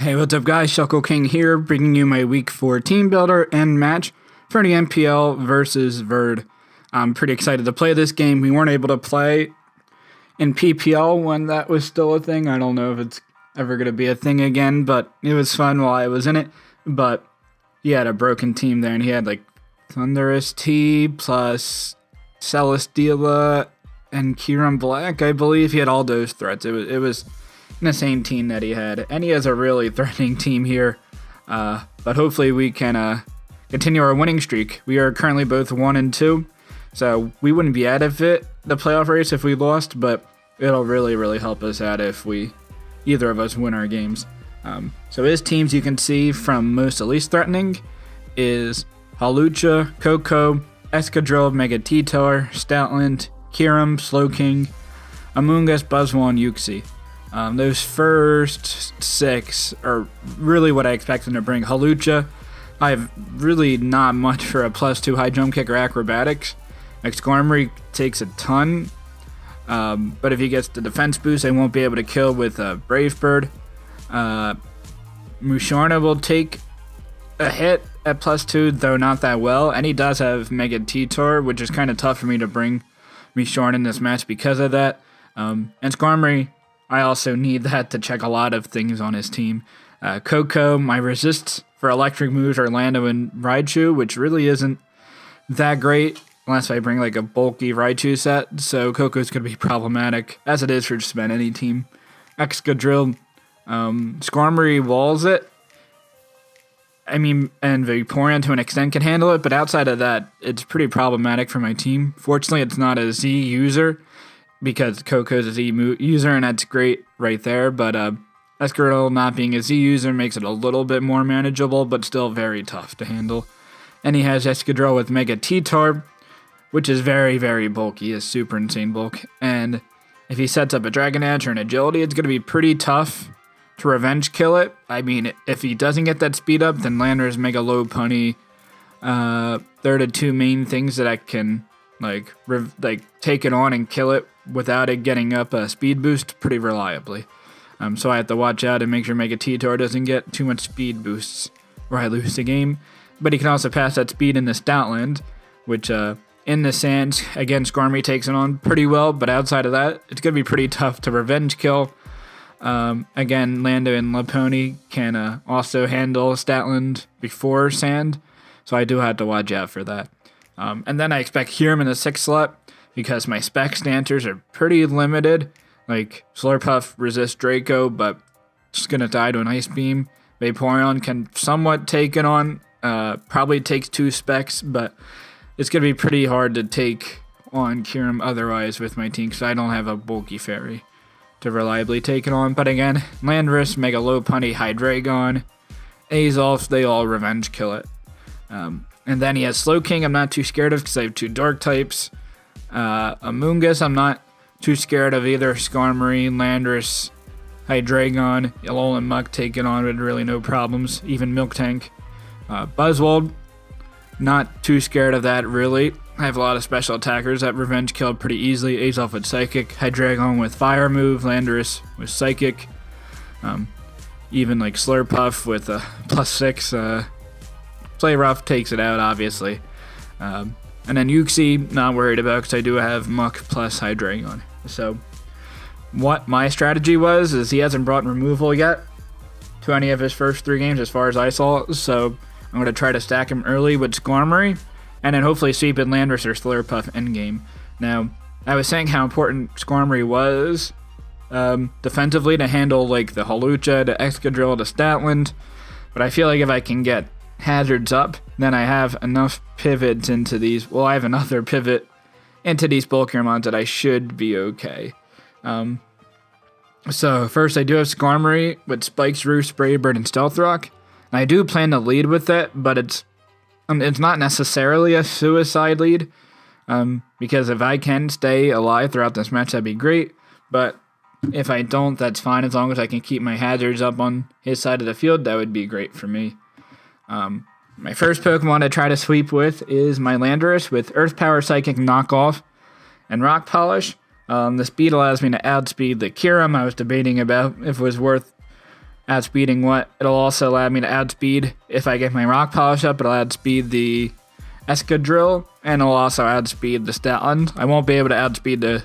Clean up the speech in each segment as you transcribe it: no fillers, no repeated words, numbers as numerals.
Hey, what's up guys, Shuckle King here, bringing you my Week 4 team builder and match for the NPL versus Verd. I'm pretty excited to play this game. We weren't able to play in PPL when that was still a thing. I don't know if it's ever going to be a thing again, but it was fun while I was in it. But he had a broken team there, and he had like Thunderous T plus Celesteela and Kieran Black, I believe. He had all those threats. It was an insane team that he had, and he has a really threatening team here. But hopefully we can continue our winning streak. We are currently both 1-2, so we wouldn't be out of the playoff race if we lost, but it'll really help us out if either of us win our games. So his teams, you can see from most to least threatening, is Halucha, Coco, Escadrille, Megatitor, Stoutland, Kiram, Slowking, Among Us, Buzzwole, and Yuxi. Those first 6 are really what I expect them to bring. Halucha, I have really not much for a +2 high jump kick or acrobatics. Exclamatory takes a ton, but if he gets the defense boost, I won't be able to kill with Brave Bird. Musharna will take a hit at +2, though not that well, and he does have Mega Titor, which is kind of tough for me to bring Musharna in this match because of that. And Skarmory, I also need that to check a lot of things on his team. Coco, my resists for electric moves are Lando and Raichu, which really isn't that great unless I bring like a bulky Raichu set, so Coco's going to be problematic, as it is for just about any team. Excadrill, Skarmory walls it. I mean, and Vaporeon to an extent can handle it, but outside of that, it's pretty problematic for my team. Fortunately, it's not a Z user, because Coco's a Z user, and that's great right there, but Escadrille not being a Z user makes it a little bit more manageable, but still very tough to handle. And he has Escadrille with Mega T-Tarb, which is very bulky, is super insane bulk, and if he sets up a Dragon Edge or an Agility, it's going to be pretty tough to revenge kill it. I mean, if he doesn't get that speed up, then Landorus, Mega Lopunny, they're the two main things that I can like take it on and kill it without it getting up a speed boost pretty reliably. So I have to watch out and make sure Mega T-Tor doesn't get too much speed boosts or I lose the game. But he can also pass that speed in the Stoutland, which in the sands, again, Skarmory takes it on pretty well, but outside of that, it's going to be pretty tough to revenge kill. Again, Lando and Lopunny can also handle Stoutland before sand, so I do have to watch out for that. And then I expect Hiram in the 6th slot, because my spec stancers are pretty limited. Like, Slurpuff resists Draco, but just going to die to an Ice Beam. Vaporeon can somewhat take it on, probably takes 2 specs, but it's going to be pretty hard to take on Kiram otherwise with my team, because I don't have a bulky fairy to reliably take it on. But again, Landorus, Mega Lopunny, Hydreigon, Azolf, they all revenge kill it. And then he has Slowking, I'm not too scared of because I have 2 dark types. Among Us, I'm not too scared of either. Skarmory, Landorus, Hydreigon, Alolan Muck take it on with really no problems, even Milk Tank. Buzzwole, not too scared of that really. I have a lot of special attackers that revenge kill pretty easily. Azolf with Psychic, Hydreigon with Fire move, Landorus with Psychic. Even like Slurpuff with a +6. Play Rough takes it out, obviously. And then Yuxi, not worried about because I do have Muck plus Hydreigon. So what my strategy was is he hasn't brought removal yet to any of his first 3 games as far as I saw. So I'm going to try to stack him early with Skarmory, and then hopefully sweep in Landorus or Slurpuff endgame. Now, I was saying how important Skarmory was defensively to handle like the Halucha, the Excadrill, the Stoutland, but I feel like if I can get hazards up, then I have enough pivots into these. Well, I have another pivot into these bulkier mons that I should be okay. So first I do have Skarmory with Spikes, Roost, Spray Bird, and Stealth Rock. And I do plan to lead with it, but it's not necessarily a suicide lead, because if I can stay alive throughout this match, that'd be great. But if I don't, that's fine. As long as I can keep my hazards up on his side of the field, that would be great for me. My first Pokemon to try to sweep with is my Landorus with Earth Power, Psychic, Knockoff, and Rock Polish. The speed allows me to outspeed the Kiram. I was debating about if it was worth outspeeding what? It'll also allow me to outspeed, if I get my rock polish up, it'll outspeed the Escadrille, and it'll also outspeed the Statland. I won't be able to outspeed the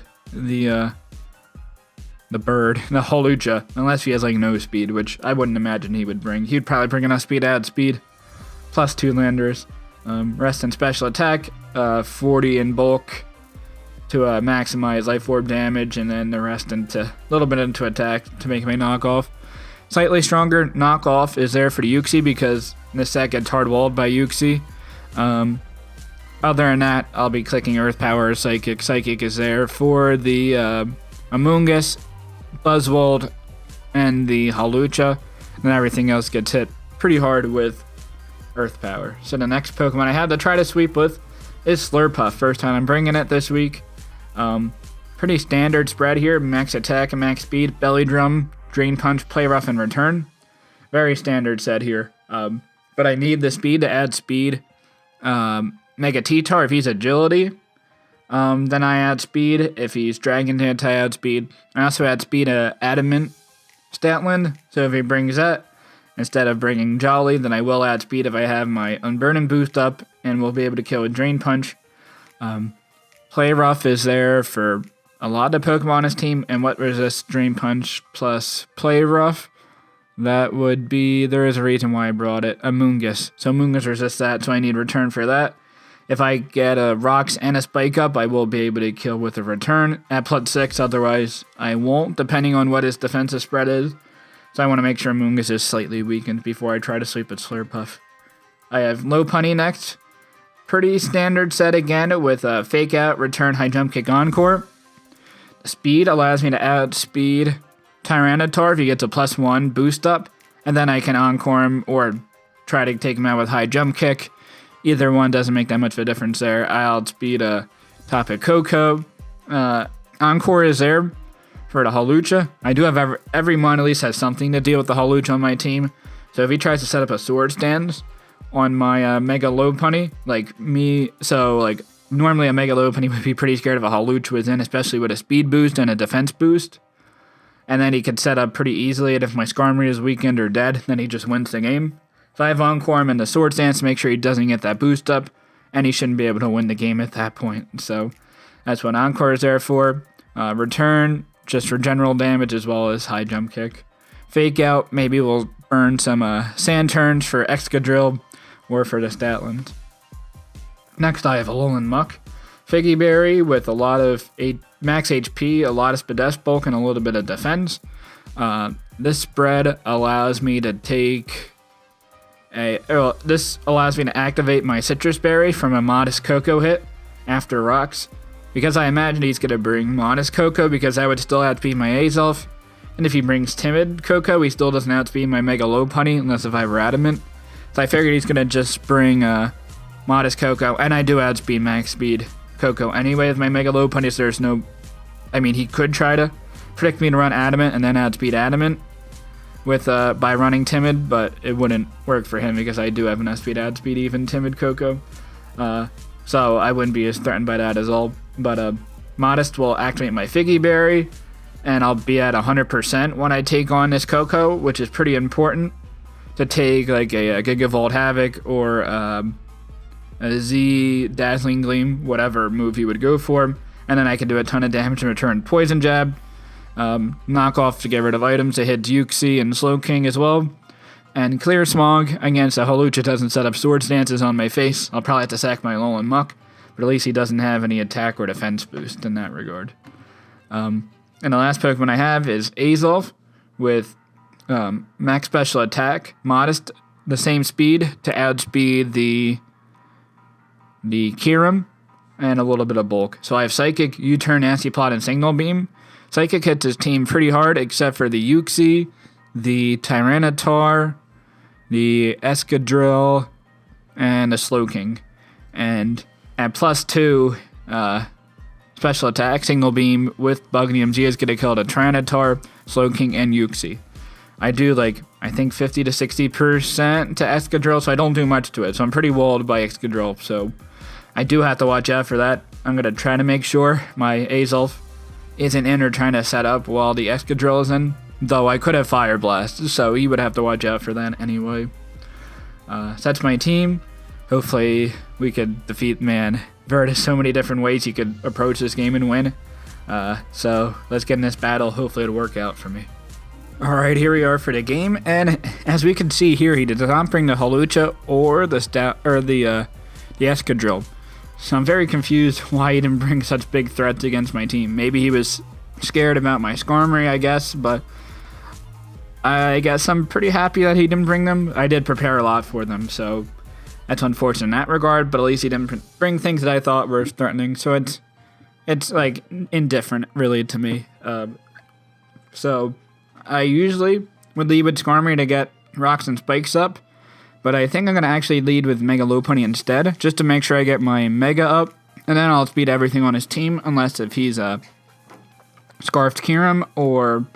bird, the Holucha, unless he has like no speed, which I wouldn't imagine he would bring. He'd probably bring enough speed to outspeed, plus 2 landers. Rest in special attack, 40 in bulk to maximize life orb damage, and then the rest into a little bit into attack to make my knockoff. Slightly stronger knockoff is there for the Uxie because this set gets hard walled by Uxie. Other than that, I'll be clicking Earth Power or Psychic. Psychic is there for the Amoonguss, Buzzwold, and the Holucha, and everything else gets hit pretty hard with Earth Power. So the next Pokemon I have to try to sweep with is Slurpuff. First time I'm bringing it this week. Pretty standard spread here. Max attack and max speed, Belly Drum, Drain Punch, Play Rough, and Return. Very standard set here. But I need the speed to add speed. Mega T-Tar if he's agility. Then I add speed. If he's Dragon Dance, I add speed. I also add speed to Adamant Statland. So if he brings that, instead of bringing Jolly, then I will add speed if I have my Unburden boost up, and we'll be able to kill with Drain Punch. Play Rough is there for a lot of Pokemon on his team, and what resists Drain Punch plus Play Rough? That would be, there is a reason why I brought it, Amoonguss. So Amoonguss resists that, so I need Return for that. If I get a Rocks and a Spike up, I will be able to kill with a Return at +6, otherwise I won't, depending on what his defensive spread is. So I want to make sure Amoonguss is slightly weakened before I try to sweep at Slurpuff. I have Lopunny next. Pretty standard set again with a Fake Out, Return, High Jump Kick, Encore. Speed allows me to outspeed Tyranitar if he gets a +1 boost up, and then I can Encore him or try to take him out with High Jump Kick. Either one doesn't make that much of a difference there. I outspeed Tapu Koko. Encore is there for the Holucha. I do have every mon at least has something to deal with the Holucha on my team. So if he tries to set up a Sword Stance on my Mega Lopunny, like me, so like normally a Mega Lopunny would be pretty scared of a Holucha within, especially with a speed boost and a defense boost. And then he could set up pretty easily, and if my Skarmory is weakened or dead, then he just wins the game. If I have Encore him in the Sword Stance to make sure he doesn't get that boost up, and he shouldn't be able to win the game at that point. So that's what Encore is there for. Return, just for general damage as well as High Jump Kick. Fake Out, maybe we'll burn some Sand Turns for Excadrill or for the Statland. Next I have Alolan Muck. Figgy Berry with a lot of max HP, a lot of Spadef bulk, and a little bit of defense. This spread allows me to take this allows me to activate my Citrus Berry from a Modest Cocoa hit after Rocks, because I imagine he's going to bring Modest Cocoa, because I would still outspeed my Azelf, and if he brings Timid Cocoa, he still doesn't outspeed my Mega Lopunny, unless if I were Adamant. So I figured he's going to just bring Modest Cocoa, and I do outspeed max speed Cocoa anyway with my Mega Lopunny, so there's no... I mean, he could try to predict me to run Adamant and then outspeed Adamant with by running Timid, but it wouldn't work for him because I do have an outspeed outspeed even Timid Cocoa. So I wouldn't be as threatened by that as all. But Modest will activate my Figgy Berry, and I'll be at 100% when I take on this Cocoa, which is pretty important to take like a Gigavolt Havoc or a Z Dazzling Gleam, whatever move he would go for, and then I can do a ton of damage and return Poison Jab. Knock off to get rid of items to hit Uxie and Slowking as well. And Clear Smog against a Holucha doesn't set up Sword Stances on my face. I'll probably have to sack my Alolan Muck, but at least he doesn't have any attack or defense boost in that regard. And the last Pokemon I have is Azelf with max special attack, Modest, the same speed to outspeed the Kyurem, and a little bit of bulk. So I have Psychic, U-Turn, Nasty Plot, and Signal Beam. Psychic hits his team pretty hard, except for the Uxie, the Tyranitar, the Escadrille, and the Slowking. And at +2 special attack, Signal Beam with Bugnium Z is going to kill the Tyranitar, Slowking, and Uxie. I do I think 50 to 60% to Escadrille, so I don't do much to it. So I'm pretty walled by Escadrille, so I do have to watch out for that. I'm going to try to make sure my Azelf isn't in or trying to set up while the Escadrille is in. though I could have Fire Blast, so he would have to watch out for that anyway. So that's my team. Hopefully we could defeat, man. Verd has so many different ways he could approach this game and win. So let's get in this battle. Hopefully it'll work out for me. Alright, here we are for the game, and as we can see here, he did not bring the Hawlucha or the Escadrille. So I'm very confused why he didn't bring such big threats against my team. Maybe he was scared about my Skarmory, I guess, but I guess I'm pretty happy that he didn't bring them. I did prepare a lot for them, so that's unfortunate in that regard, but at least he didn't bring things that I thought were threatening, so it's like indifferent really to me. So I usually would lead with Skarmory to get rocks and spikes up, but I think I'm going to actually lead with Mega Lopunny instead, just to make sure I get my Mega up, and then I'll speed everything on his team, unless if he's a Scarfed Kyurem or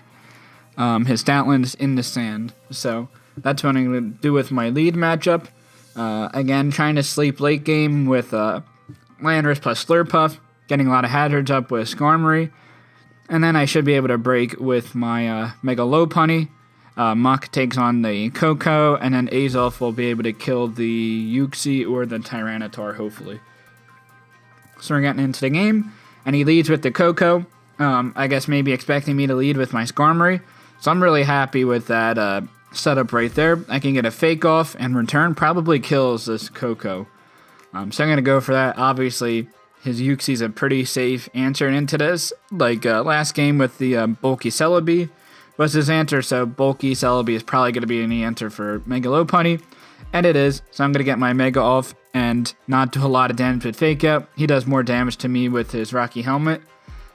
his Stoutland's in the sand. So that's what I'm going to do with my lead matchup. Again, trying to sleep late game with Landorus plus Slurpuff, getting a lot of hazards up with Skarmory. And then I should be able to break with my Mega Lopunny. Muk takes on the Koko, and then Azelf will be able to kill the Uxie or the Tyranitar, hopefully. So we're getting into the game, and he leads with the Koko. I guess maybe expecting me to lead with my Skarmory. So I'm really happy with that setup right there. I can get a Fake Off, and return probably kills this Koko. So I'm going to go for that. Obviously, his Uxie's a pretty safe answer into this. Like last game with the Bulky Celebi was his answer, so Bulky Celebi is probably going to be an answer for Mega Lopunny, and it is. So I'm going to get my Mega off and not do a lot of damage with Fake Out. He does more damage to me with his Rocky Helmet.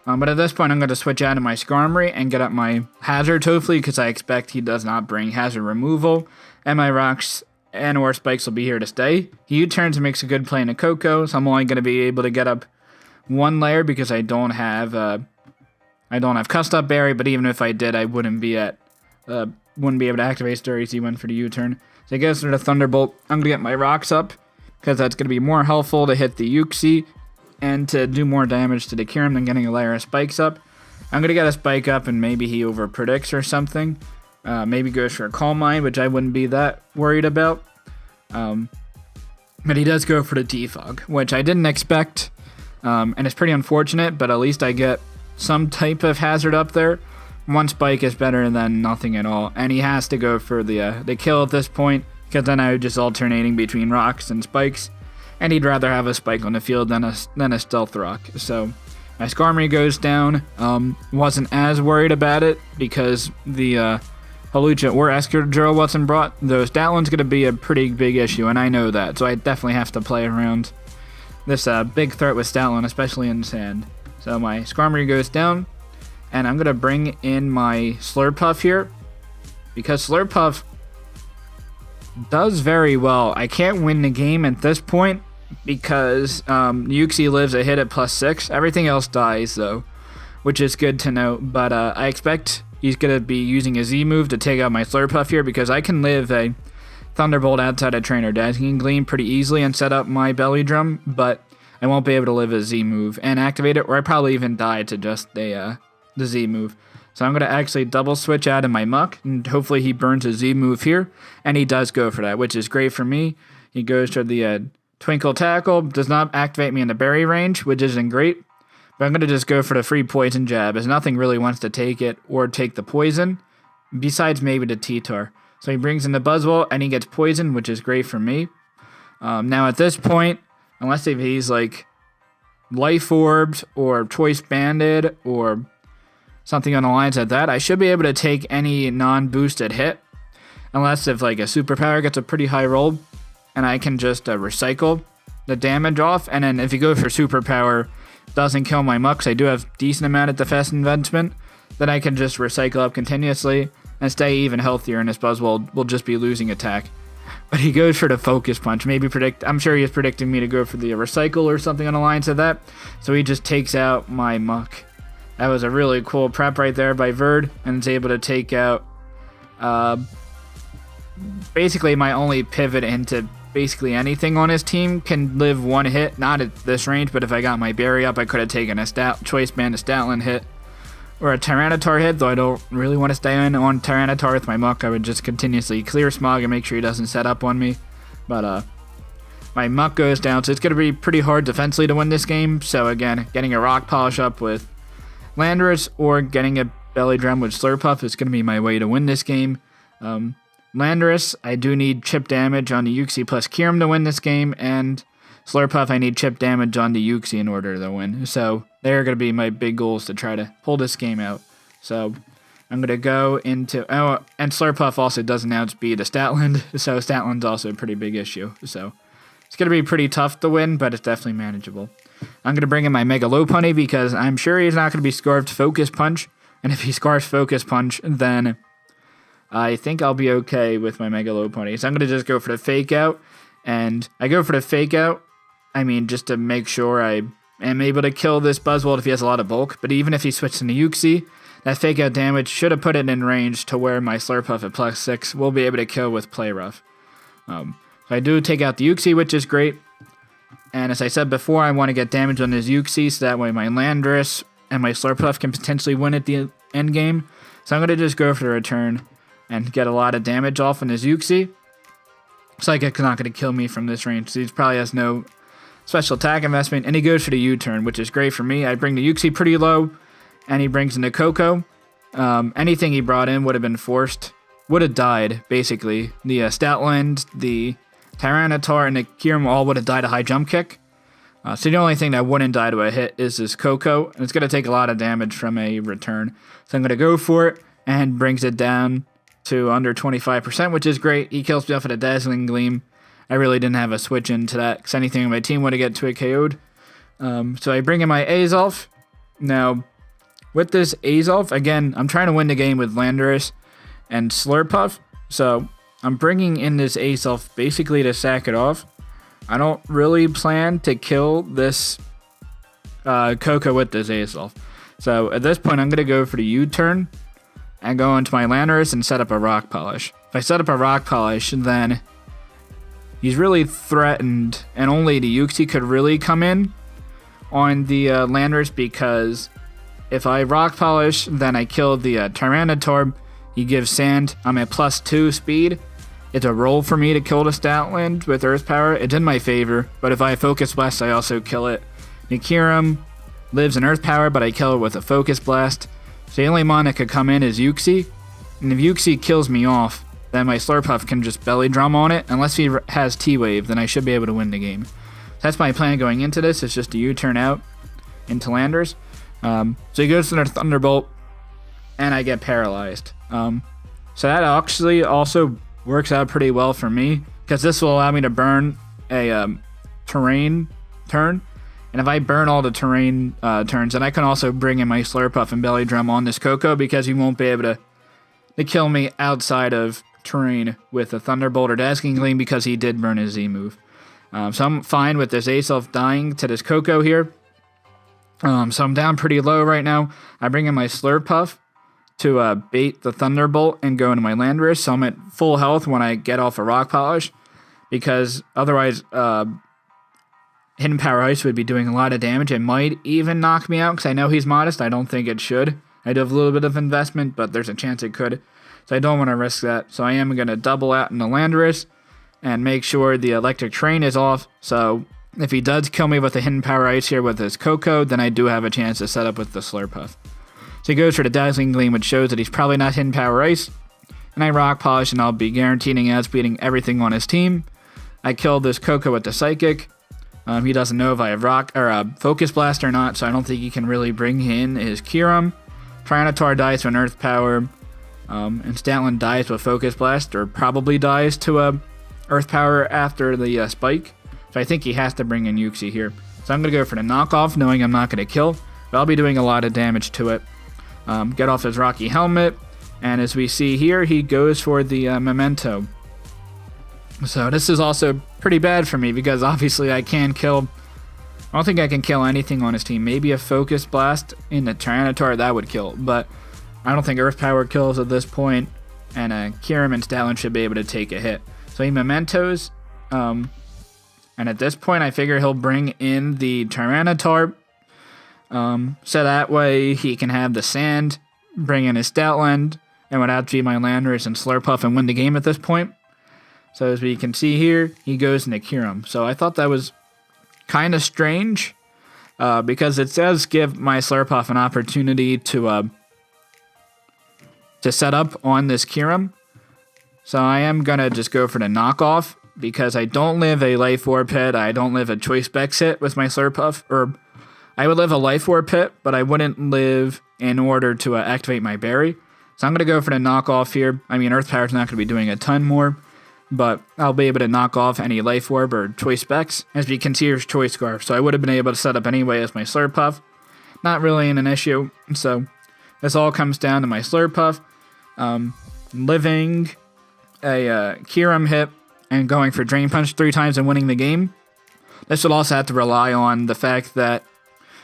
But at this point, I'm going to switch out of my Skarmory and get up my Hazard, hopefully, because I expect he does not bring Hazard removal, and my Rocks and or Spikes will be here to stay. He U-turns and makes a good play in a Koko, so I'm only going to be able to get up one layer because I don't have Cust Up Berry, but even if I did, I wouldn't be able to activate Story, so he went for the U-turn. So I guess for the Thunderbolt, I'm going to get my Rocks up, because that's going to be more helpful to hit the Uxie, and to do more damage to the Kyurem than getting a layer of Spikes up. I'm going to get a Spike up, and maybe he over-predicts or something. Maybe goes for a Calm Mind, which I wouldn't be that worried about. But he does go for the Defog, which I didn't expect, and it's pretty unfortunate, but at least I get some type of hazard up there. One Spike is better than nothing at all, and he has to go for the kill at this point, because then I would just alternating between Rocks and Spikes, and he'd rather have a Spike on the field than a Stealth Rock. So my Skarmory goes down. Wasn't as worried about it because the Hawlucha or Escadrille wasn't brought. Though Stoutland's going to be a pretty big issue, and I know that, so I definitely have to play around this big threat with Stoutland, especially in sand. So my Skarmory goes down, and I'm going to bring in my Slurpuff here, because Slurpuff does very well. I can't win the game at this point, because Uxie lives a hit at +6. Everything else dies, though, which is good to know. But I expect he's going to be using a Z move to take out my Slurpuff here, because I can live a Thunderbolt outside of Trainer Dazzling Gleam pretty easily and set up my Belly Drum, but I won't be able to live a Z move and activate it, or I probably even die to just the Z move. So I'm going to actually double switch out of my Muk, and hopefully he burns a Z move here, and he does go for that, which is great for me. He goes to the Twinkle Tackle, does not activate me in the berry range, which isn't great, but I'm going to just go for the free Poison Jab, as nothing really wants to take it or take the poison, besides maybe the T-Tar. So he brings in the Buzzwole, and he gets poisoned, which is great for me. Now at this point, unless if he's like Life Orbed or Choice Banded or something on the lines of that, I should be able to take any non-boosted hit, unless if like a superpower gets a pretty high roll, and I can just recycle the damage off, and then if you go for superpower, doesn't kill my Mucks, I do have decent amount of defense investment, then I can just recycle up continuously and stay even healthier, and this Buzzwole will just be losing attack. But he goes for the Focus Punch. I'm sure he is predicting me to go for the Recycle or something on the lines of that, so he just takes out my Muk. That was a really cool prep right there by Verd, and is able to take out basically my only pivot into basically anything on his team. Can live one hit, not at this range, but if I got my berry up, I could have taken a Choice Band, a Stoutland hit, or a Tyranitar hit, though I don't really want to stay on Tyranitar with my Muck. I would just continuously clear Smog and make sure he doesn't set up on me. But my Muck goes down, so it's going to be pretty hard defensively to win this game. So again, getting a Rock Polish up with Landorus or getting a Belly Drum with Slurpuff is going to be my way to win this game. Landorus, I do need chip damage on the Uxie plus Kyurem to win this game, and Slurpuff, I need chip damage on the Uxie in order to win. So they're going to be my big goals to try to pull this game out. So I'm going to go into... Oh, and Slurpuff also doesn't outspeed a Statland, so Statland's also a pretty big issue. So it's going to be pretty tough to win, but it's definitely manageable. I'm going to bring in my Mega Lopunny because I'm sure he's not going to be scarfed Focus Punch. And if he scarfs Focus Punch, then I think I'll be okay with my Mega Lopunny. So I'm going to just go for the Fake Out. And I go for the Fake Out, I mean, just to make sure I am able to kill this Buzzwole if he has a lot of bulk. But even if he switches into Uxie, that Fake Out damage should have put it in range to where my Slurpuff at +6 will be able to kill with Play Rough. So I do take out the Uxie, which is great. And as I said before, I want to get damage on his Uxie, so that way my Landorus and my Slurpuff can potentially win at the end game. So I'm going to just go for the return and get a lot of damage off on his Uxie. Psychic's not going to kill me from this range, so he probably has no special attack investment, and he goes for the U-turn, which is great for me. I bring the Uxie pretty low, and he brings in the Koko. Anything he brought in would have been forced, would have died, basically. The Statland, the Tyranitar, and the Kyurem all would have died a high jump kick. So the only thing that wouldn't die to a hit is this Koko, and it's going to take a lot of damage from a return. So I'm going to go for it, and brings it down to under 25%, which is great. He kills me off at a Dazzling Gleam. I really didn't have a switch into that, because anything on my team would have get to a KO'd. So I bring in my Azolf. Now, with this Azolf, again, I'm trying to win the game with Landorus and Slurpuff, so I'm bringing in this Azolf basically to sack it off. I don't really plan to kill this Koko with this Azolf. So at this point, I'm going to go for the U-turn and go into my Landorus and set up a Rock Polish. If I set up a Rock Polish, then he's really threatened, and only the Uxie could really come in on the Landorus, because if I Rock Polish, then I kill the Tyranitar. He gives Sand. I'm at +2 speed. It's a roll for me to kill the Statland with Earth Power. It's in my favor, but if I Focus Blast, I also kill it. The Kyurem lives in Earth Power, but I kill it with a Focus Blast. So the only mon that could come in is Uxie, and if Uxie kills me off, then my Slurpuff can just Belly Drum on it. Unless he has T-Wave, then I should be able to win the game. That's my plan going into this. It's just a U-turn out into Landers. So he goes to the Thunderbolt, and I get paralyzed. So that actually also works out pretty well for me, because this will allow me to burn a terrain turn. And if I burn all the terrain turns, then I can also bring in my Slurpuff and Belly Drum on this Koko, because he won't be able to kill me outside of terrain with a Thunderbolt or Dazzling Gleam, because he did burn his Z move. So I'm fine with this Azolf dying to this Koko here. So I'm down pretty low right now. I bring in my Slurpuff to bait the Thunderbolt and go into my Landorus, so I'm at full health when I get off a Rock Polish, because otherwise Hidden Power Ice would be doing a lot of damage. It might even knock me out, because I know he's modest. I don't think it should. I do have a little bit of investment, but there's a chance it could, so I don't want to risk that. So I am going to double out in the Landorus and make sure the Electric Train is off, so if he does kill me with a Hidden Power Ice here with his Koko, then I do have a chance to set up with the Slurpuff. So he goes for the Dazzling Gleam, which shows that he's probably not Hidden Power Ice. And I Rock Polish, and I'll be guaranteeing outspeeding everything on his team. I kill this Koko with the Psychic. He doesn't know if I have Focus Blast or not, so I don't think he can really bring in his Kyurem. Tyranitar dies to an Earth Power, and Statland dies to a Focus Blast, or probably dies to a Earth Power after the Spike. So I think he has to bring in Uxie here. So I'm going to go for the knockoff, knowing I'm not going to kill, but I'll be doing a lot of damage to it. Get off his Rocky Helmet, and as we see here, he goes for the Memento. So this is also pretty bad for me, because obviously I don't think I can kill anything on his team. Maybe a Focus Blast in the Tyranitar, that would kill, but I don't think Earth Power kills at this point, and Kyurem and Statland should be able to take a hit. So he Mementos, and at this point I figure he'll bring in the Tyranitar. So that way he can have the sand, bring in his Stoutland, and would have to be my Landorus and Slurpuff and win the game at this point. So as we can see here, he goes into Kyurem. So I thought that was kind of strange, because it does give my Slurpuff an opportunity to set up on this Kyurem. So I am going to just go for the knockoff, because I don't live a Life Orb hit, I don't live a Choice Specs hit with my Slurpuff, or I would live a Life Orb hit, but I wouldn't live in order to activate my Berry. So I'm going to go for the knockoff here. I mean, Earth Power's not going to be doing a ton more, but I'll be able to knock off any Life Orb or Choice Specs. As you can see, here's Choice Scarf, so I would have been able to set up anyway as my Slurpuff. Not really an issue, so this all comes down to my Slurpuff living a Kyurem hit and going for Drain Punch 3 times and winning the game. This would also have to rely on the fact that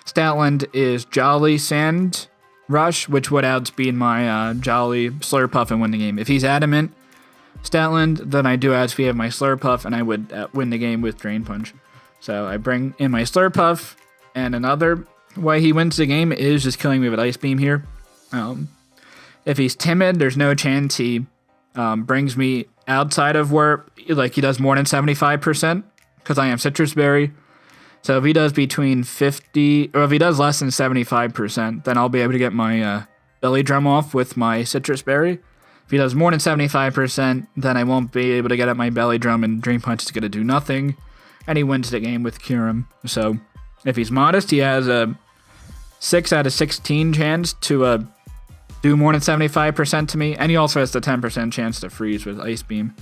Stoutland is Jolly Sand Rush, which would outspeed my Jolly Slurpuff and win the game. If he's Adamant Stoutland, then I do outspeed my Slurpuff, and I would win the game with Drain Punch. So I bring in my Slurpuff, and another way he wins the game is just killing me with Ice Beam here. If he's timid, there's no chance he brings me outside of where like he does more than 75%, because I am Citrus Berry. So if he does between 50, or if he does less than 75%, then I'll be able to get my Belly Drum off with my Citrus Berry. If he does more than 75%, then I won't be able to get at my Belly Drum, and Dream Punch is going to do nothing, and he wins the game with Kyurem. So if he's modest, he has a 6 out of 16 chance to do more than 75% to me, and he also has the 10% chance to freeze with Ice Beam.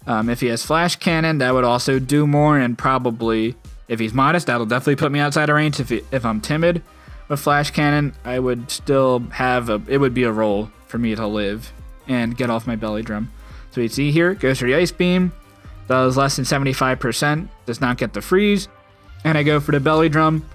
If he has Flash Cannon, that would also do more, and probably, if he's modest, that'll definitely put me outside of range. If I'm timid with Flash Cannon, I would still have it would be a roll for me to live and get off my Belly Drum. So you see here, goes for the Ice Beam, does less than 75%, does not get the freeze, and I go for the Belly Drum,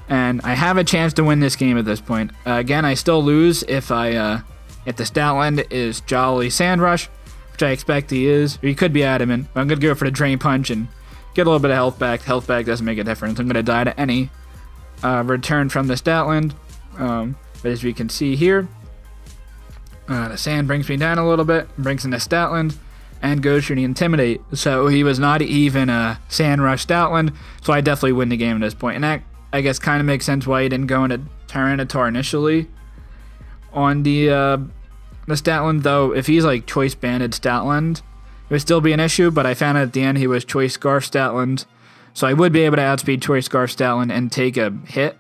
and I have a chance to win this game at this point. Again, I still lose if the Stoutland is Jolly Sand Rush, which I expect he is, or he could be Adamant, but I'm going to go for the Drain Punch and get a little bit of health back. Health back doesn't make a difference. I'm going to die to any return from the Stoutland. But as we can see here, the sand brings me down a little bit, brings in the Stoutland, and goes for the Intimidate. So he was not even a Sand Rush Stoutland, so I definitely win the game at this point. And that, I guess, kind of makes sense why he didn't go into Tyranitar initially on the Stoutland, though. If he's like Choice Banded Stoutland, it would still be an issue, but I found out at the end he was Choice Scarf Stoutland, so I would be able to outspeed Choice Scarf Stoutland and take a hit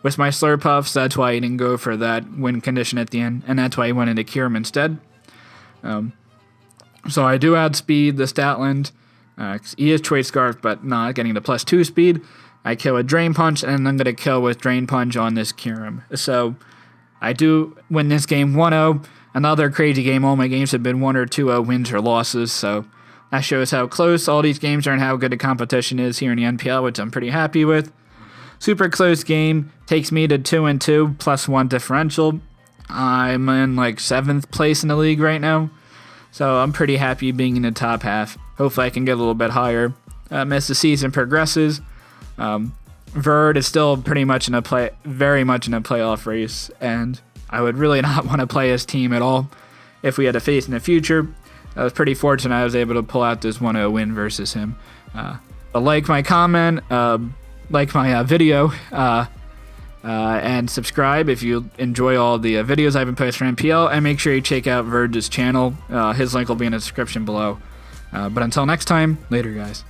with my Slurpuff, so that's why he didn't go for that win condition at the end, and that's why he went into Kyurem instead. So I do outspeed the Stoutland. He is Choice Scarf, but not getting the +2 speed. I kill with Drain Punch, and I'm going to kill with Drain Punch on this Kyurem. So I do win this game 1-0. Another crazy game. All my games have been 1 or 2 wins or losses, so that shows how close all these games are and how good the competition is here in the NPL, which I'm pretty happy with. Super close game. Takes me to 2-2, +1 differential. I'm in like 7th place in the league right now, so I'm pretty happy being in the top half. Hopefully I can get a little bit higher as the season progresses. Verd is still very much in a playoff race, and I would really not want to play his team at all if we had to face in the future. I was pretty fortunate I was able to pull out this 1-0 win versus him. But like my comment, like my video, and subscribe if you enjoy all the videos I've been posting for NPL, and make sure you check out Verd's channel. His link will be in the description below. But until next time, later guys.